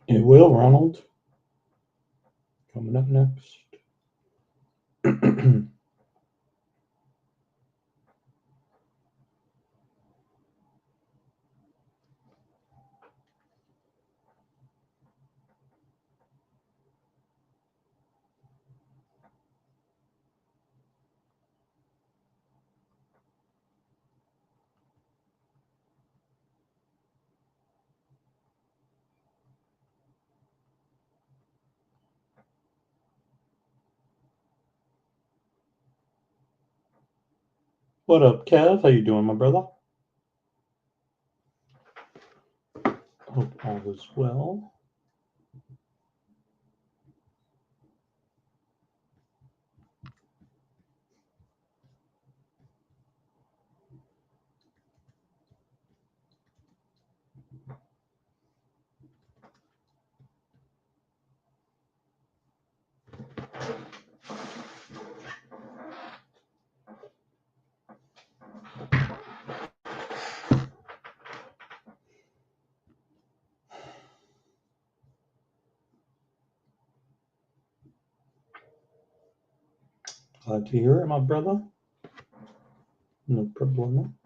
It will, Ronald. Coming up next. What up, Kev? How you doing, my brother? Hope all is well. Glad to hear it, my brother. No problem.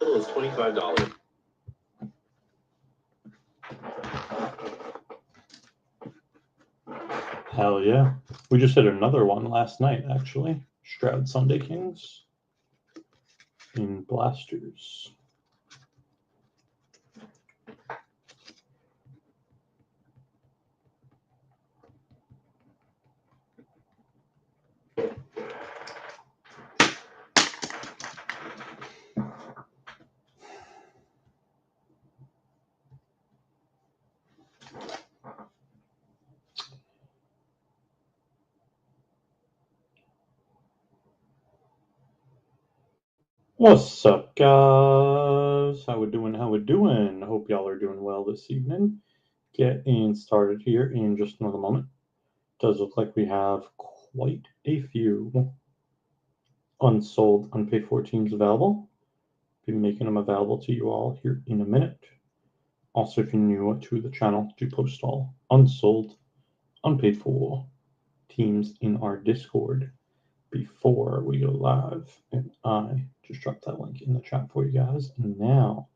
It's $25. Hell yeah. We just hit another one last night, actually. Stroud Sunday Kings in Blasters. What's up, guys? guys? How we doing? How we doing? Hope y'all are doing well this evening. Getting started here in just another moment. Does look like we have quite a few unsold, unpaid for teams available. Be making them available to you all here in a minute. Also, if you're new to the channel, do post all unsold, unpaid for teams in our Discord before we go live, and I just dropped that link in the chat for you guys. And now,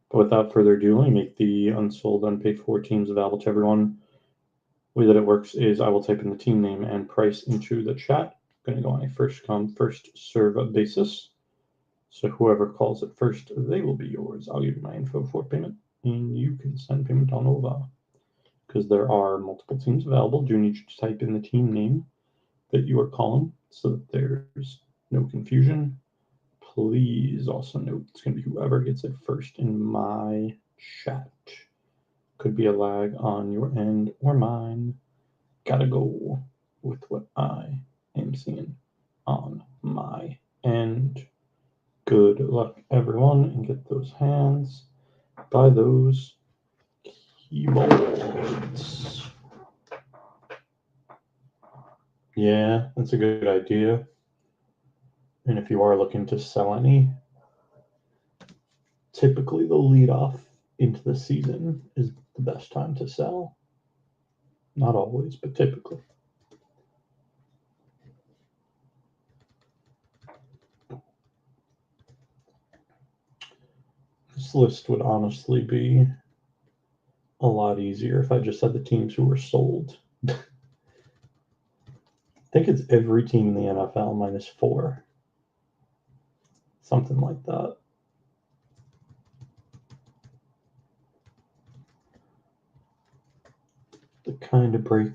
but without further ado, let me make the unsold, unpaid for teams available to everyone. The way that it works is I will type in the team name and price into the chat. I'm going to go on a first come, first serve basis. So whoever calls it first, they will be yours. I'll give you my info for payment, and you can send payment on over. Because there are multiple teams available, do need you to type in the team name that you are calling so that there's no confusion. Please also note it's going to be whoever gets it first in my chat. Could be a lag on your end or mine. Gotta go with what I am seeing on my end. Good luck, everyone, and get those hands by those keyboards. Yeah, that's a good idea. And if you are looking to sell any, typically the lead off into the season is the best time to sell. Not always, but typically. This list would honestly be a lot easier if I just had the teams who were sold. I think it's every team in the NFL minus 4. Something like that. The kind of break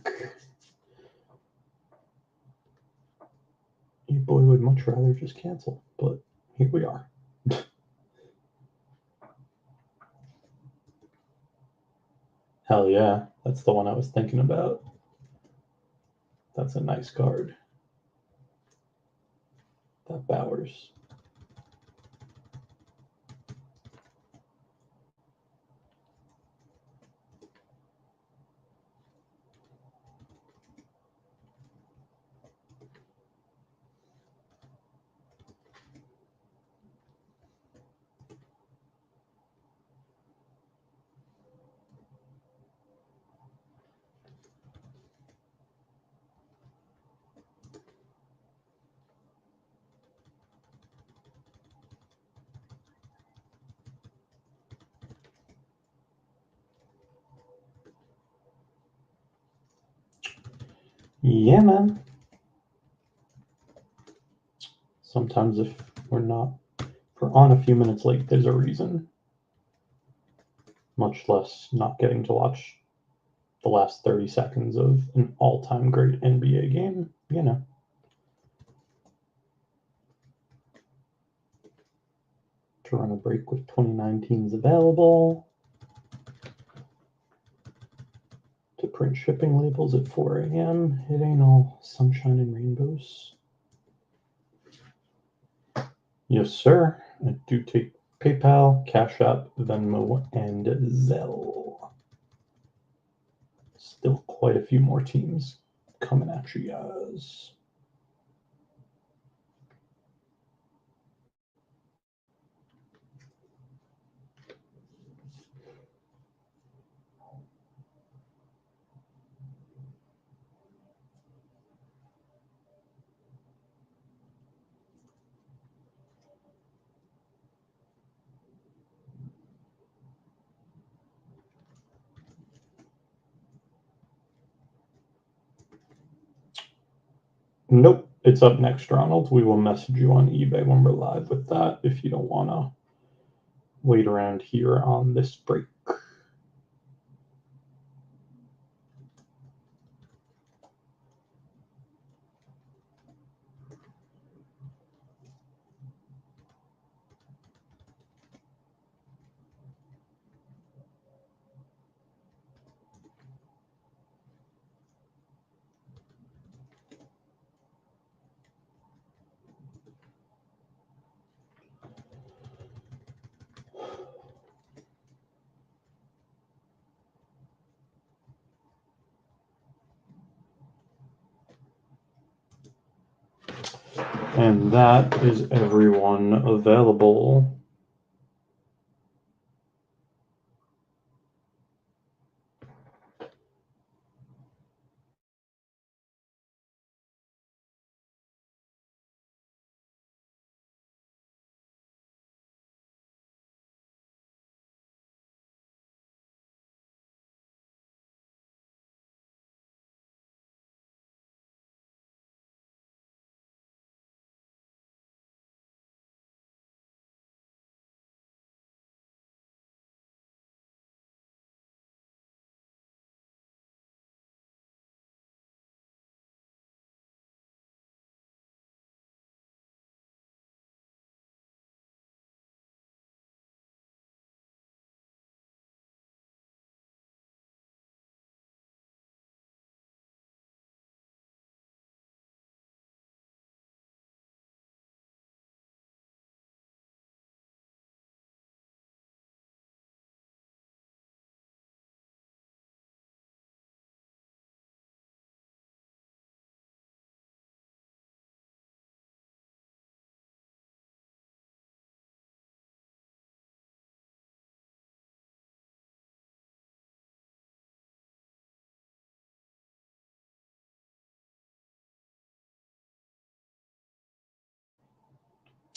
your boy would much rather just cancel, but here we are. Hell yeah, that's the one I was thinking about. That's a nice card. That Bowers. Yeah, man. Sometimes if we're on a few minutes late, there's a reason. Much less not getting to watch the last 30 seconds of an all-time great NBA game, you know. To run a break with 29 teams available. To print shipping labels at 4 a.m. It ain't all sunshine and rainbows. Yes, sir. I do take PayPal, Cash App, Venmo, and Zelle. Still quite a few more teams coming at you guys. Nope, it's up next, Ronald. We will message you on eBay when we're live with that if you don't want to wait around here on this break. And that is everyone available.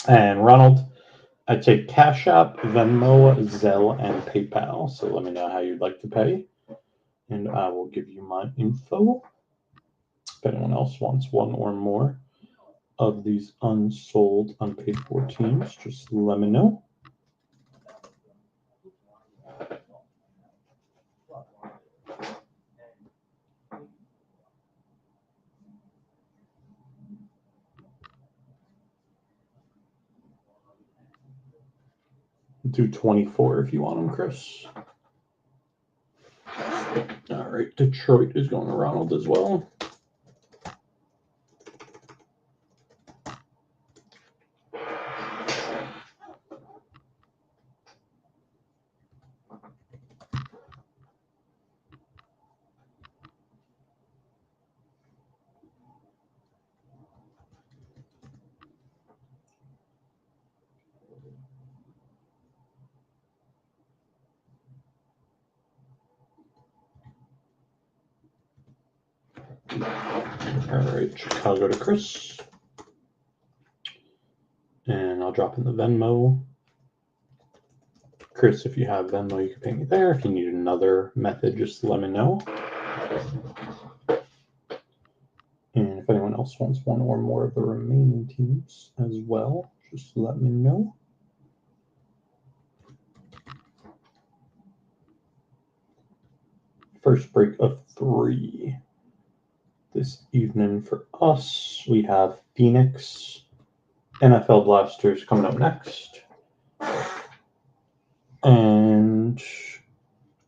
And Ronald, I take Cash App, Venmo, Zelle, and PayPal. So let me know how you'd like to pay, and I will give you my info. If anyone else wants one or more of these unsold, unpaid for teams, just let me know. Do 24 if you want them, Chris. All right, Detroit is going to Ronald as well. All right, Chicago to Chris. And I'll drop in the Venmo. Chris, if you have Venmo, you can pay me there. If you need another method, just let me know. And if anyone else wants one or more of the remaining teams as well, just let me know. First break of 3 this evening for us. We have Phoenix NFL Blasters coming up next, and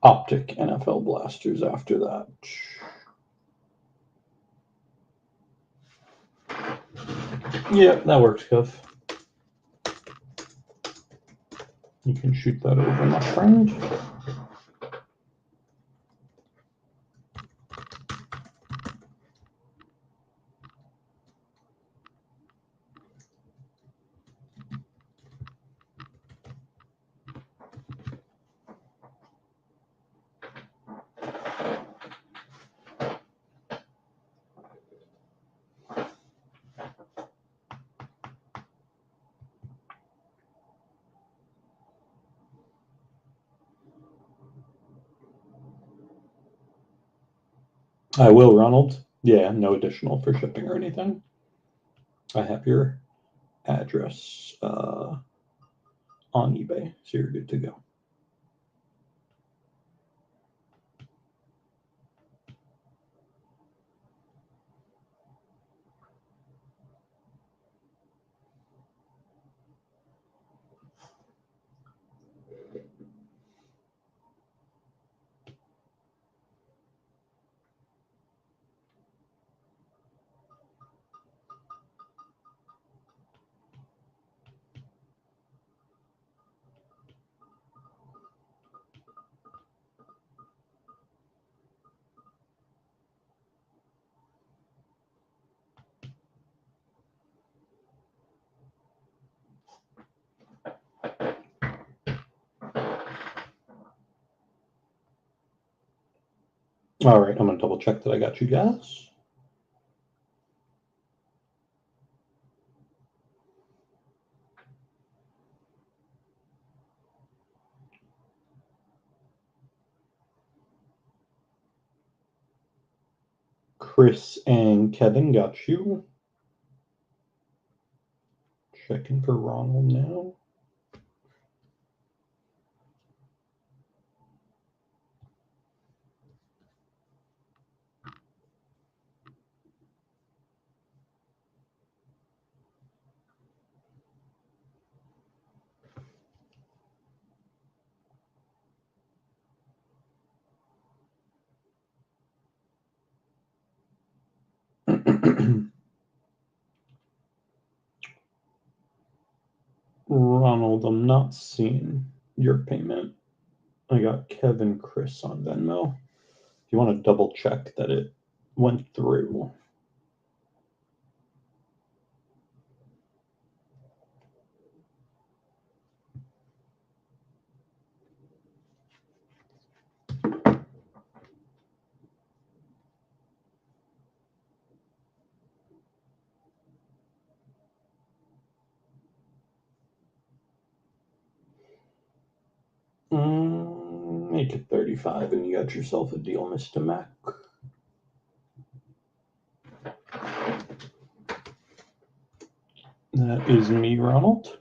Optic NFL Blasters after that. Yeah, that works, Kev. You can shoot that over, my friend. I will, Ronald. Yeah, no additional for shipping or anything. I have your address on eBay, so you're good to go. All right, I'm going to double check that I got you guys. Chris and Kevin got you. Checking for Ronald now. Ronald, I'm not seeing your payment. I got Kevin Chris on Venmo. If you want to double check that it went through. Make it 35 and you got yourself a deal, Mr. Mac. That is me, Ronald.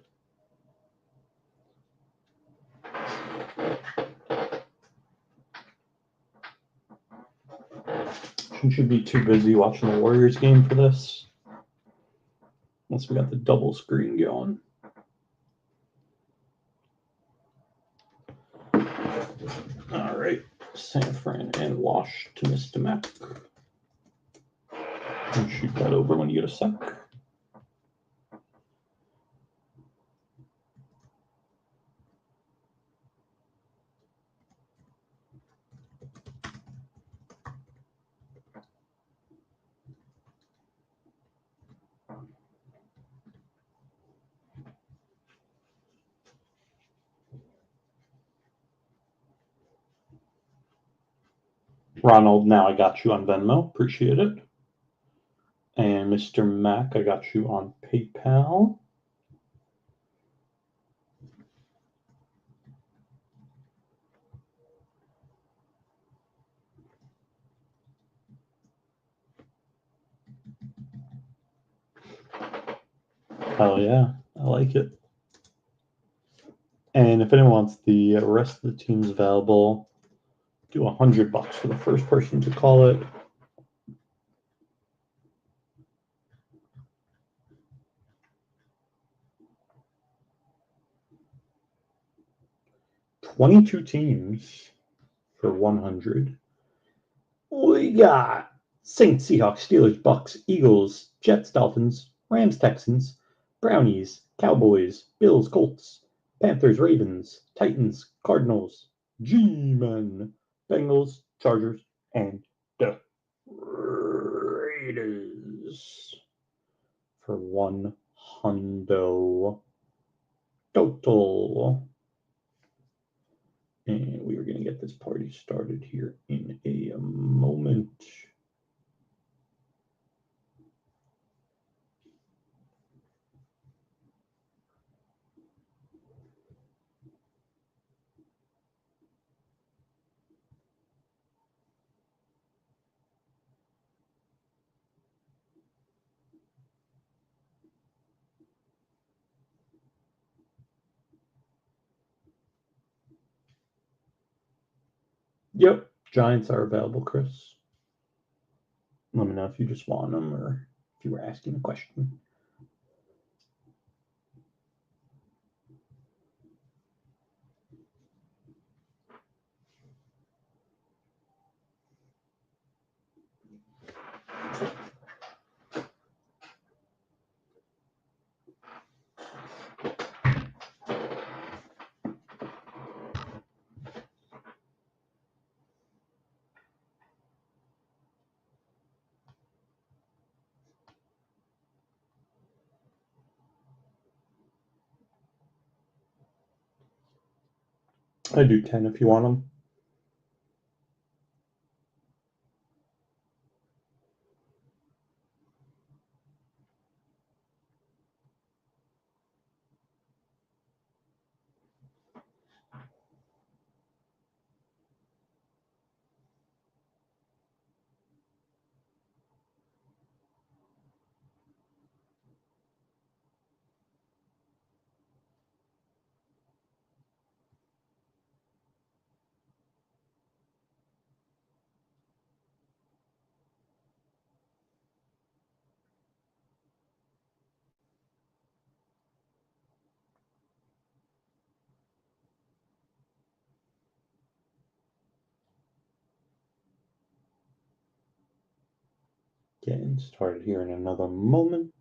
Shouldn't you be too busy watching the Warriors game for this? Once we got the double screen going. All right, San Fran and Wash to Mr. Mac. And shoot that over when you get a sec. Ronald, now I got you on Venmo. Appreciate it. And Mr. Mac, I got you on PayPal. Hell yeah, I like it. And if anyone wants the rest of the teams available, do $100 for the first person to call it. $22 teams for 100. We got Saints, Seahawks, Steelers, Bucks, Eagles, Jets, Dolphins, Rams, Texans, Brownies, Cowboys, Bills, Colts, Panthers, Ravens, Titans, Cardinals, G-Men, Bengals, Chargers, and the Raiders for 100 total. And we are going to get this party started here in a moment. Yep, Giants are available, Chris. Let me know if you just want them or if you were asking a question. I do 10 if you want them. Getting started here in another moment.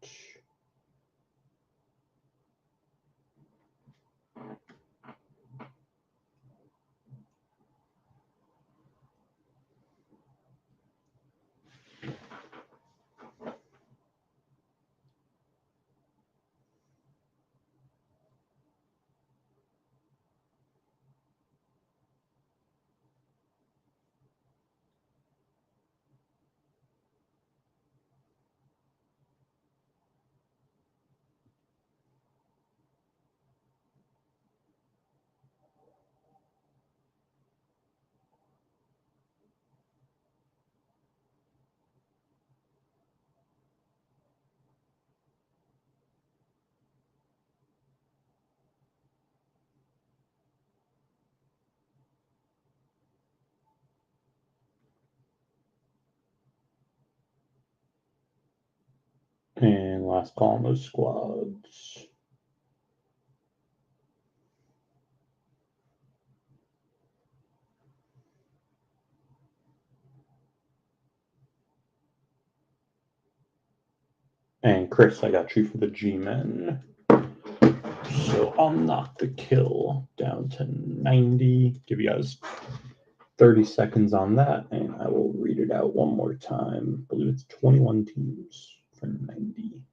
And last column of squads. And Chris, I got you for the G-Men. So I'll knock the kill down to 90. Give you guys 30 seconds on that, and I will read it out one more time. I believe it's 21 teams for 90.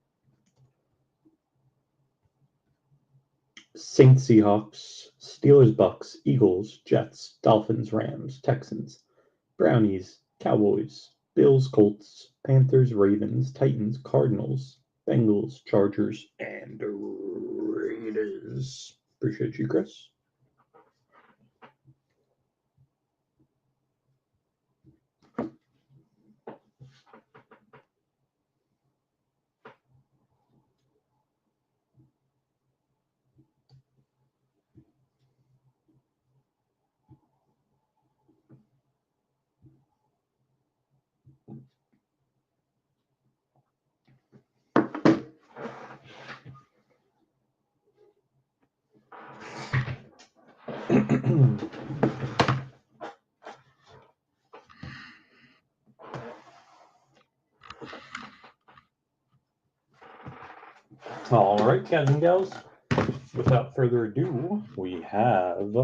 Saints, Seahawks, Steelers, Bucks, Eagles, Jets, Dolphins, Rams, Texans, Brownies, Cowboys, Bills, Colts, Panthers, Ravens, Titans, Cardinals, Bengals, Chargers, and Raiders. Appreciate you, Chris. All right, guys and gals, without further ado, we have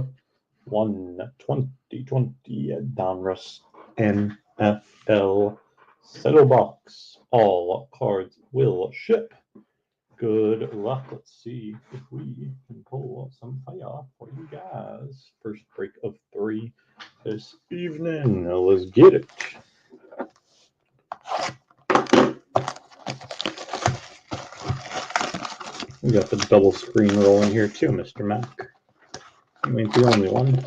one 2020 DONRUSS NFL Cello box. All cards will ship. Good luck. Let's see if we can pull some fire for you guys. First break of 3 this evening. Now let's get it. We got the double screen rolling here too, Mr. Mac. You ain't the only one.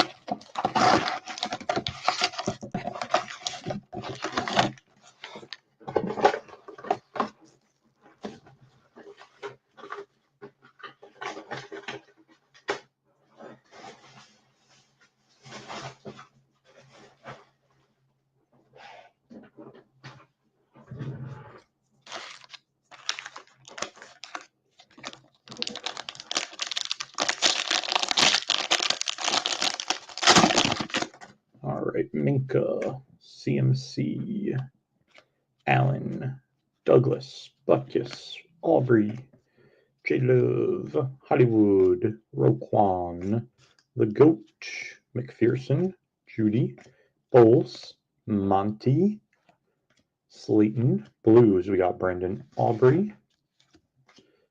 All right, Minka, CMC, Allen, Douglas, Butkus, Aubrey, J-Love, Hollywood, Roquan, The Goat, McPherson, Judy, Bowles, Monty, Slayton, Blues, we got Brandon Aubrey,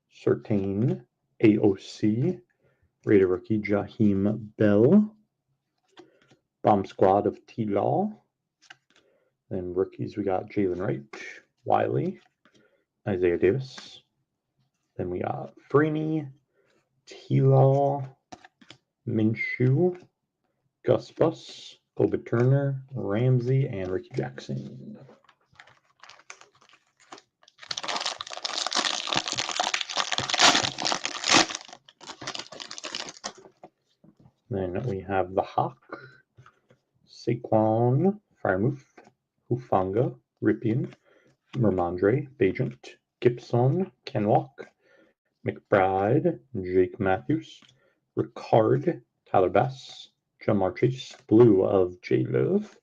Certain, AOC, Raider rookie Jaheim Bell, Bomb Squad of T-Law. Then rookies, we got Jalen Wright, Wiley, Isaiah Davis. Then we got Freeney, T-Law, Minshew, Gus Bus, Colby Turner, Ramsey, and Ricky Jackson. Then we have the Hawk, Saquon, Firemouth, Hufanga, Ripien, Mermandre, Bajent, Gibson, Kenlock, McBride, Jake Matthews, Ricard, Tyler Bass, Jamar Chase, Blue of J-Love,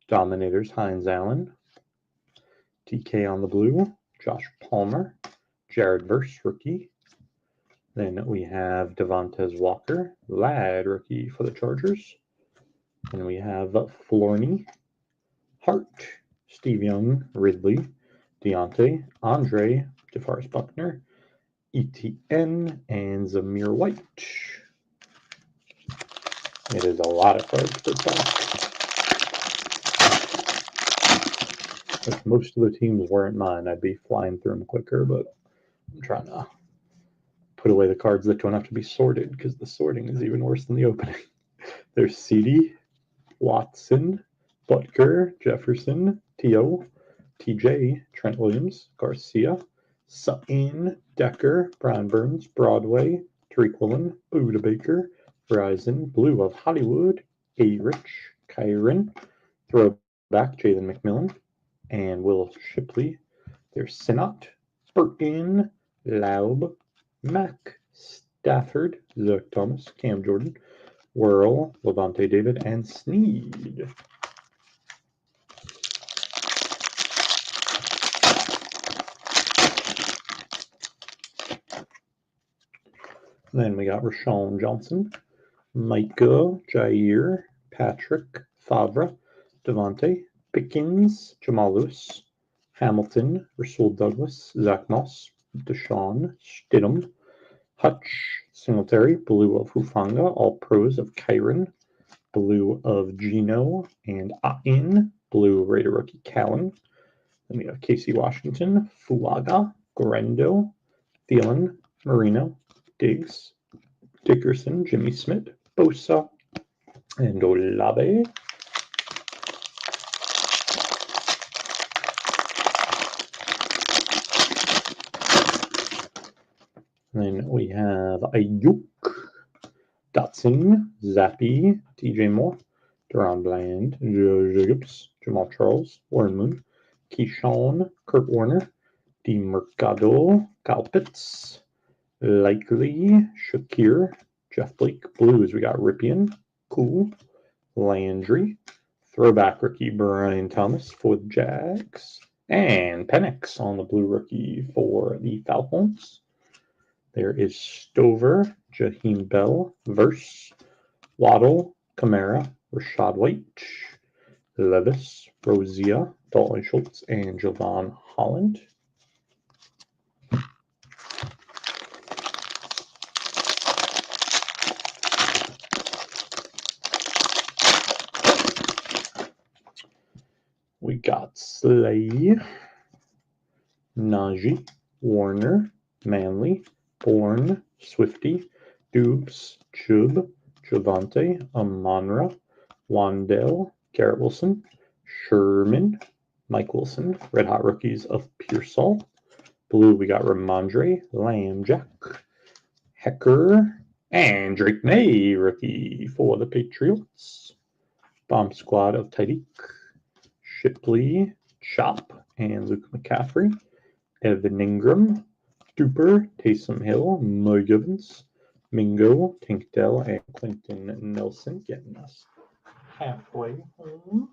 Dominators, Hines Allen, DK on the blue, Josh Palmer, Jared Verse, rookie. Then we have Devontae Walker, Ladd, rookie for the Chargers. And we have Florney, Hart, Steve Young, Ridley, Deontay, Andre, DeForest Buckner, ETN, and Zamir White. It is a lot of cards per pack. If most of the teams weren't mine, I'd be flying through them quicker, but I'm trying to put away the cards that don't have to be sorted because the sorting is even worse than the opening. There's CD, Watson, Butker, Jefferson, T.O., TJ, Trent Williams, Garcia, Sutton, Decker, Brian Burns, Broadway, Tariq Woolen, Buda Baker, Verizon, Blue of Hollywood, A-Rich, Kyron, Throwback, Jalen McMillan, and Will Shipley. There's Sinot, Burton, Laub, Mac, Stafford, Zach Thomas, Cam Jordan, Whirl, Levante David, and Sneed. Then we got Rashawn Johnson, Micah, Jair, Patrick, Favre, Devontae, Pickens, Jamal Lewis, Hamilton, Rasul Douglas, Zach Moss, Deshaun, Stidham, Hutch, Singletary, Blue of Hufanga, All Pros of Kyron, Blue of Gino, and Ain, Blue Raider rookie Callan. Then we have Casey Washington, Fuaga, Gorendo, Thielen, Marino, Diggs, Dickerson, Jimmy Smith, Bosa, and Olave. Then we have Ayuk, Dotson, Zappi, TJ Moore, Deron Bland, Joe Jacobs, Jamal Charles, Warren Moon, Keyshawn, Kurt Warner, DeMercado, Kyle Pitts, Likely, Shakir, Jeff Blake. Blues, we got Ripien, Cool, Landry, throwback rookie Brian Thomas for the Jags, and Penix on the blue rookie for the Falcons. There is Stover, Jaheim Bell, Verse, Waddle, Kamara, Rashad White, Levis, Rosia, Dalton Schultz, and Javon Holland. We got Slay, Najee, Warner, Manley, Bourne, Swifty, Dubes, Chubb, Javante, Amonra, Wandell, Garrett Wilson, Sherman, Mike Wilson, Red Hot Rookies of Pearsall. Blue, we got Ramondre, Lamb-Jack, Hecker, and Drake May, rookie for the Patriots. Bomb Squad of Tyreek, Shipley, Chop, and Luke McCaffrey. Evan Ingram, Duper, Taysom Hill, Mo Gibbons, Mingo, Tank Dell, and Quentin Nelson getting us halfway home.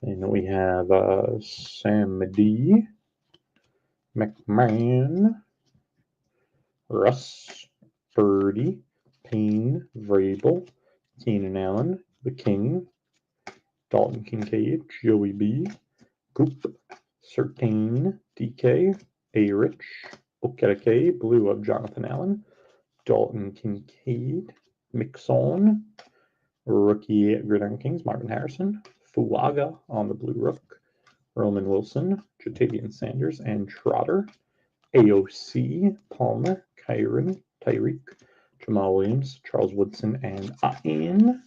And we have Sam D, McMahon, Russ, Birdie, Payne, Vrabel, Keenan Allen, The King, Dalton Kincaid, Joey B, Goop, Certain, DK, A-Rich, Okereke, Blue of Jonathan Allen, Dalton Kincaid, Mixon, rookie Gridiron Kings, Marvin Harrison, Fuaga on the Blue Rook, Roman Wilson, Jatavian Sanders, and Trotter, AOC, Palmer, Kyron, Tyreek, Jamal Williams, Charles Woodson, and Ain.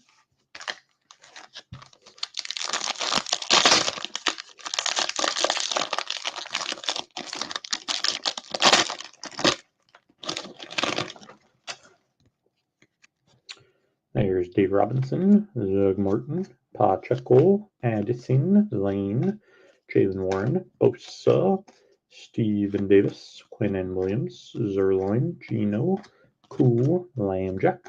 There's Dave Robinson, Zug Morton, Pacheco, Addison, Lane, Jalen Warren, Bosa, Steven Davis, Quinnen Williams, Zerloin, Gino, Cool, Lambjack,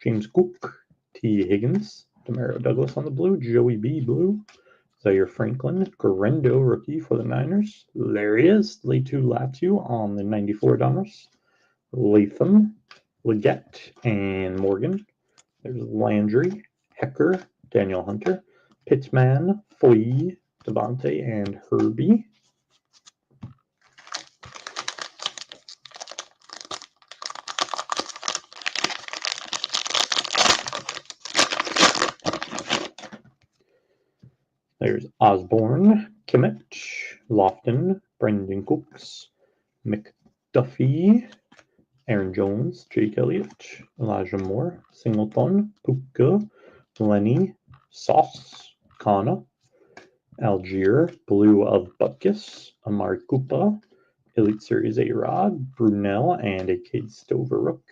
James Cook, T. Higgins, Demario Douglas on the blue, Joey B. blue, Zaire Franklin, Garendo rookie for the Niners. There he is, Latu Latu on the 94 Donruss. Latham, Leggett, and Morgan. There's Landry, Hecker, Daniel Hunter, Pittman, Foy, Devontae, and Herbie. There's Osborne, Kimmich, Lofton, Brendan Cooks, McDuffie, Aaron Jones, Jake Elliott, Elijah Moore, Singleton, Puka, Lenny, Sauce, Kana, Algier, Blue of Butkus, Amari Koopa, Elite Series A-Rod, Brunel, and a Cade Stover Rook.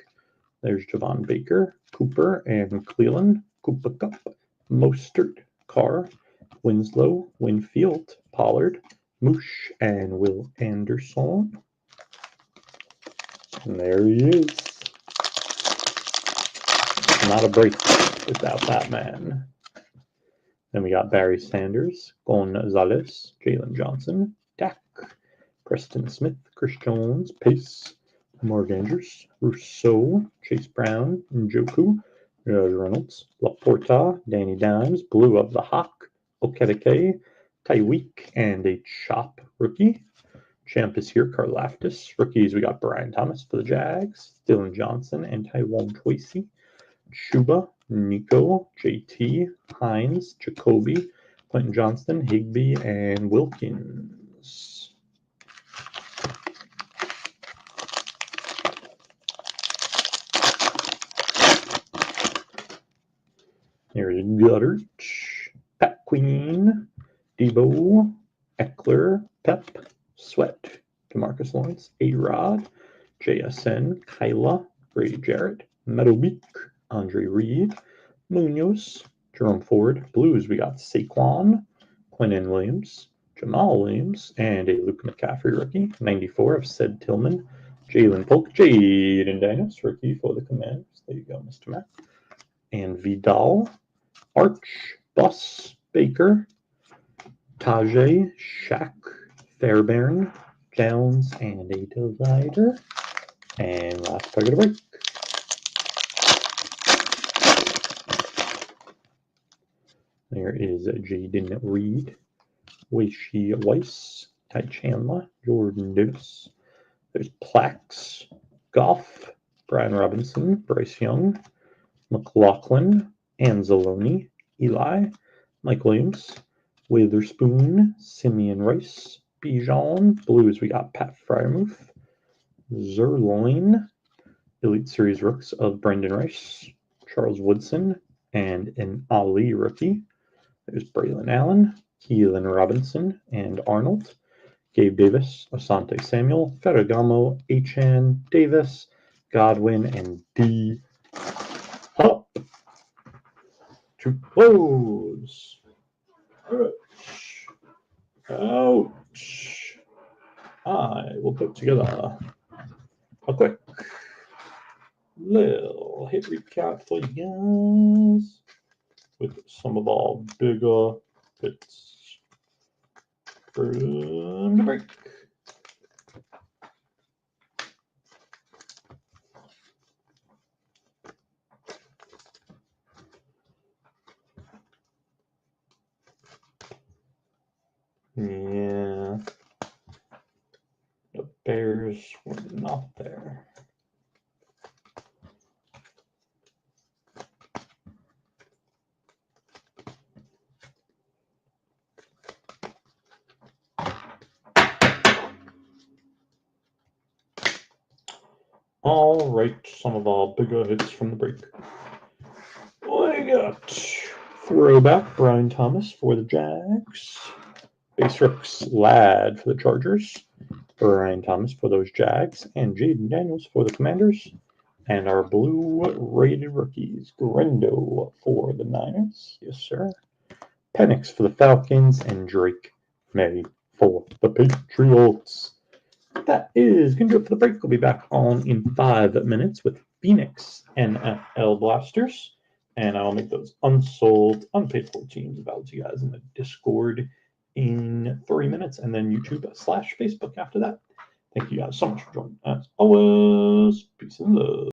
There's Javon Baker, Cooper, and Cleland, Koopa Cup, Mostert, Carr, Winslow, Winfield, Pollard, Moosh, and Will Anderson. And there he is. Not a break without that man. Then we got Barry Sanders, Gonzalez, Jalen Johnson, Dak, Preston Smith, Chris Jones, Pace, Mark Andrews, Rousseau, Chase Brown, Njoku, Reynolds, Laporta, Danny Dimes, Blue of the Hawk, Okedike, Tyweek, and a Chop rookie. Champ is here, Karlaftis. Rookies, we got Brian Thomas for the Jags, Dylan Johnson, and Taiwan Tracy. Chuba, Nico, JT, Hines, Jacoby, Clinton Johnston, Higbee, and Wilkins. Here's Guttert, Pat Queen, Debo, Eckler, Pep, Sweat, DeMarcus Lawrence, A-Rod, JSN, Kyla, Brady Jarrett, Meadowbeak, Andre Reed, Munoz, Jerome Ford. Blues, we got Saquon, Quinnen Williams, Jamal Williams, and a Luke McCaffrey rookie. 94 of Ced Tillman, Jalen Polk, Jaden Daniels, rookie for the Commanders. There you go, Mr. Mac. And Vidal, Arch, Bus, Baker, Tajay, Shaq, Fairbairn, Downs, and a divider. And last pack of the break. There is Jaden Reed, Weishi Weiss, Ty Chandler, Jordan Davis. There's Plax, Goff, Brian Robinson, Bryce Young, McLaughlin, Anzalone, Eli, Mike Williams, Witherspoon, Simeon Rice, Bijan. Blues, we got Pat Fryermuth, Zerloin, Elite Series Rooks of Brendan Rice, Charles Woodson, and an Ali rookie. There's Braylon Allen, Keelan Robinson, and Arnold, Gabe Davis, Asante Samuel, Ferragamo, Achan, Davis, Godwin, and D. Up to close. Ouch. Ouch. I will put together a quick little hit recap for you guys with some of our bigger hits from the break. Yeah, the Bears were not there. All right, some of our bigger hits from the break. We got throwback Brian Thomas for the Jags. Base Rooks Ladd for the Chargers. Brian Thomas for those Jags. And Jaden Daniels for the Commanders. And our blue rated rookies. Grendo for the Niners. Yes, sir. Penix for the Falcons. And Drake May for the Patriots. That is going to do it for the break. We'll be back on in 5 minutes with Phoenix NFL Blasters. And I'll make those unsold, unpaid for teams available to you guys in the Discord in 3 minutes, and then YouTube/Facebook after that. Thank you guys so much for joining. As always, peace and love.